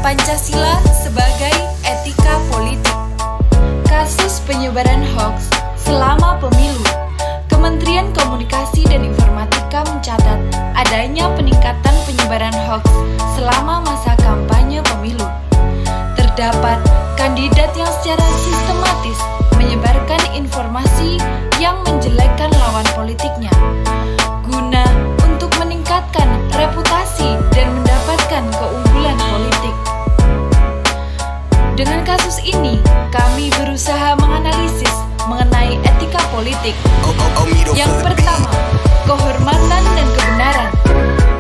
Pancasila sebagai etika politik. Kasus penyebaran hoaks selama pemilu. Kementerian Komunikasi dan Informatika mencatat adanya peningkatan penyebaran hoaks selama masa kampanye pemilu. Terdapat kandidat yang secara sistematis menyebarkan informasi yang menjelekkan lawan politiknya, guna untuk meningkatkan reputasi dan mendapatkan keunggulan politik. Dengan kasus ini, kami berusaha menganalisis mengenai etika politik. Yang pertama, kehormatan dan kebenaran.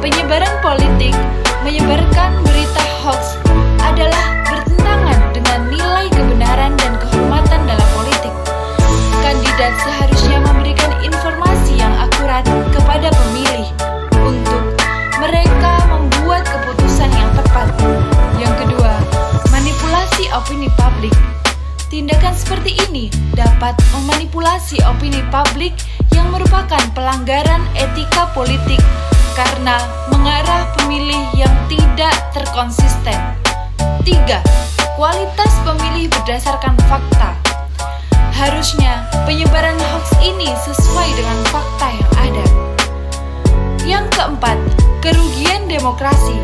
Penyebaran politik menyebarkan berita hoax adalah bertentangan dengan nilai kebenaran dan kehormatan dalam politik. Kandidat seharusnya memberikan informasi yang akurat kepada pemilih untuk mereka membuat keputusan yang tepat. Yang kedua, manipulasi opini publik. Tindakan seperti ini dapat memanipulasi opini publik yang merupakan pelanggaran etika politik karena mengarah pemilih yang tidak terkonsisten. 3. Kualitas pemilih berdasarkan fakta. Harusnya penyebaran hoax ini sesuai dengan fakta yang ada. Yang keempat, kerugian demokrasi.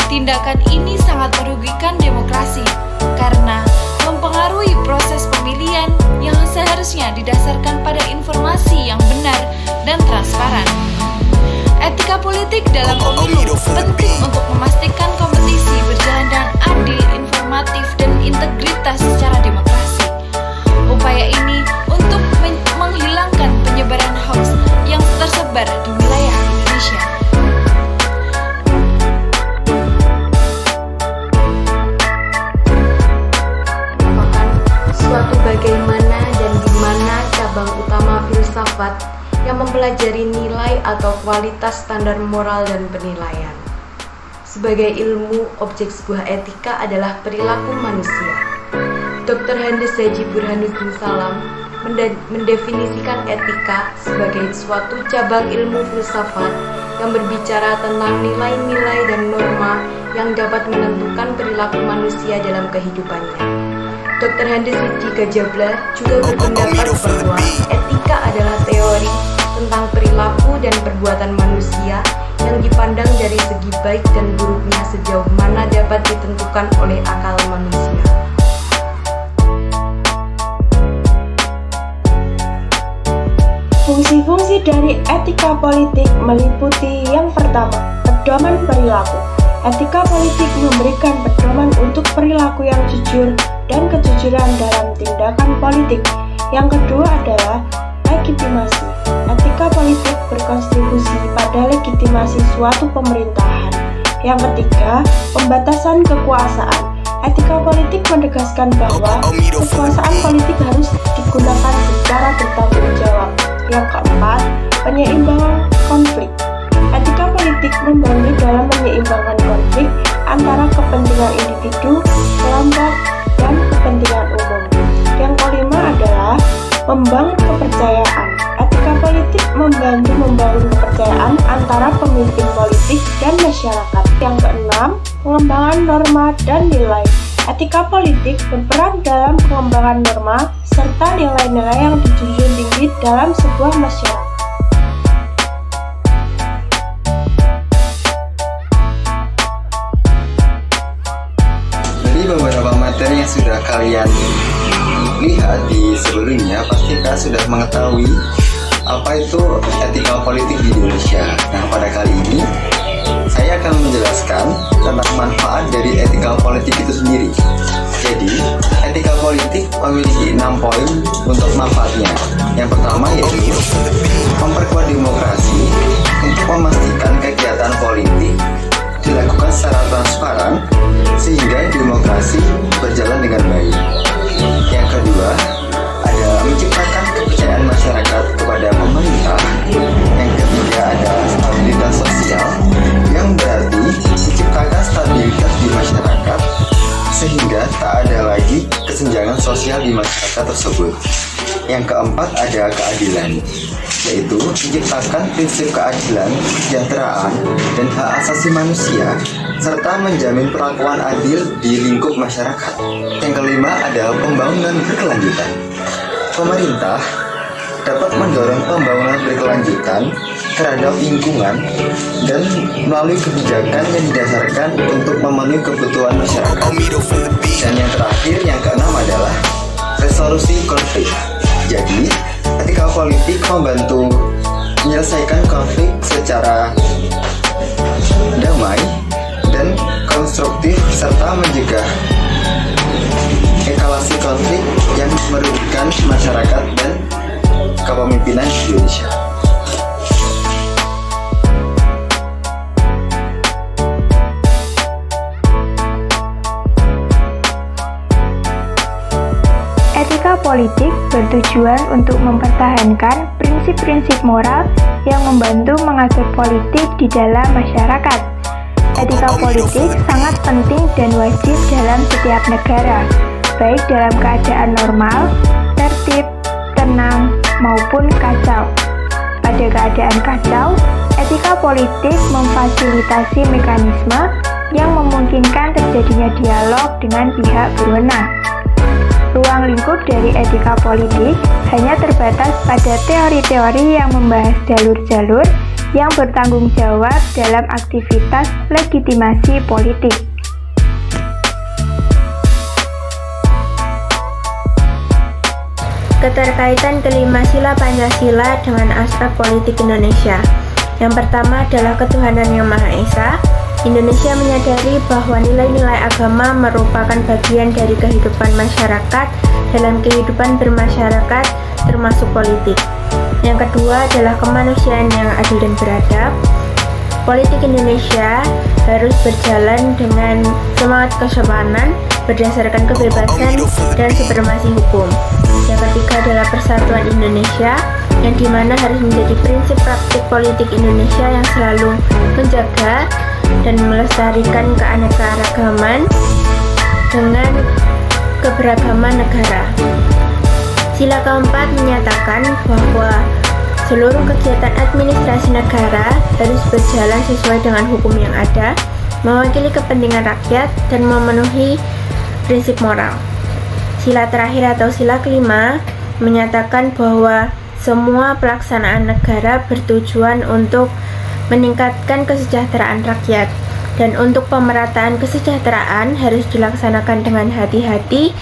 Tindakan ini sangat merugikan demokrasi karena mempengaruhi proses pemilihan yang seharusnya didasarkan pada informasi yang benar dan transparan. Etika politik dalam pemilu penting untuk memastikan kompetisi berjalan dengan adil, informatif, dan integritas secara demokrasi. Upaya ini untuk menghilangkan penyebaran hoax yang tersebar di wilayah Indonesia. Suatu bagaimana dan di mana cabang utama filsafat yang mempelajari nilai atau kualitas standar moral dan penilaian. Sebagai ilmu, objek sebuah etika adalah perilaku manusia. Dr. Handes Haji Burhanuddin Salam mendefinisikan etika sebagai suatu cabang ilmu filsafat yang berbicara tentang nilai-nilai dan norma yang dapat menentukan perilaku manusia dalam kehidupannya. Dr. Handes Haji Gajabla juga berpendapat bahwa etika adalah teori tentang perilaku dan perbuatan manusia yang dipandang dari segi baik dan buruknya sejauh mana dapat ditentukan oleh akal manusia. Fungsi-fungsi dari etika politik meliputi yang pertama, pedoman perilaku. Etika politik memberikan pedoman untuk perilaku yang jujur dan kejujuran dalam tindakan politik. Yang kedua adalah legitimasi. Etika politik berkontribusi pada legitimasi suatu pemerintahan. Yang ketiga, pembatasan kekuasaan. Etika politik menegaskan bahwa kekuasaan politik harus digunakan secara bertanggung jawab. Yang keempat, penyeimbangan konflik. Etika politik membantu dalam menyeimbangkan konflik antara kepentingan individu, kelompok, dan kepentingan umum. Yang kelima adalah membangun kepercayaan. Etika politik membantu membangun kepercayaan antara pemimpin politik dan masyarakat. Yang keenam, pengembangan norma dan nilai. Etika politik berperan dalam pengembangan norma serta nilai-nilai yang dijunjung tinggi dalam sebuah masyarakat. Beberapa materi yang sudah kalian lihat di sebelumnya pasti kalian sudah mengetahui apa itu etika politik di Indonesia. Nah, pada kali ini saya akan menjelaskan tentang manfaat dari etika politik itu sendiri. Jadi, etika politik memiliki 6 poin untuk manfaatnya. Yang pertama yaitu memperkuat demokrasi untuk memastikan kegiatan politik dilakukan secara transparan sehingga demokrasi berjalan dengan baik. Yang kedua, ada menciptakan kepercayaan masyarakat kepada pemerintah. Yang ketiga adalah stabilitas sosial, yang berarti menciptakan stabilitas di masyarakat sehingga tak ada lagi kesenjangan sosial di masyarakat tersebut. Yang keempat ada keadilan, yaitu menciptakan prinsip keadilan, kesejahteraan, dan hak asasi manusia serta menjamin perlakuan adil di lingkup masyarakat. Yang kelima adalah pembangunan berkelanjutan. Pemerintah dapat mendorong pembangunan berkelanjutan terhadap lingkungan dan melalui kebijakan yang didasarkan untuk memenuhi kebutuhan masyarakat. Dan yang terakhir, yang keenam adalah resolusi konflik. Jadi, etika politik membantu menyelesaikan konflik secara damai dan konstruktif serta mencegah eskalasi konflik yang merugikan masyarakat dan kepemimpinan Indonesia. Etika politik bertujuan untuk mempertahankan prinsip-prinsip moral yang membantu mengatur politik di dalam masyarakat. Etika politik sangat penting dan wajib dalam setiap negara, baik dalam keadaan normal, tertib, tenang, maupun kacau. Pada keadaan kacau, etika politik memfasilitasi mekanisme yang memungkinkan terjadinya dialog dengan pihak berwenang. Ruang lingkup dari etika politik hanya terbatas pada teori-teori yang membahas jalur-jalur yang bertanggung jawab dalam aktivitas legitimasi politik. Keterkaitan kelima sila Pancasila dengan aspek politik Indonesia. Yang pertama adalah ketuhanan yang Maha Esa. Indonesia menyadari bahwa nilai-nilai agama merupakan bagian dari kehidupan masyarakat dalam kehidupan bermasyarakat termasuk politik. Yang kedua adalah kemanusiaan yang adil dan beradab. Politik Indonesia harus berjalan dengan semangat kesopanan berdasarkan kebebasan dan supremasi hukum. Yang ketiga adalah persatuan Indonesia, yang dimana harus menjadi prinsip praktik politik Indonesia yang selalu menjaga dan melestarikan keanekaragaman dengan keberagaman negara. Sila keempat menyatakan bahwa seluruh kegiatan administrasi negara harus berjalan sesuai dengan hukum yang ada, mewakili kepentingan rakyat, dan memenuhi prinsip moral. Sila terakhir atau sila kelima menyatakan bahwa semua pelaksanaan negara bertujuan untuk meningkatkan kesejahteraan rakyat, dan untuk pemerataan kesejahteraan harus dilaksanakan dengan hati-hati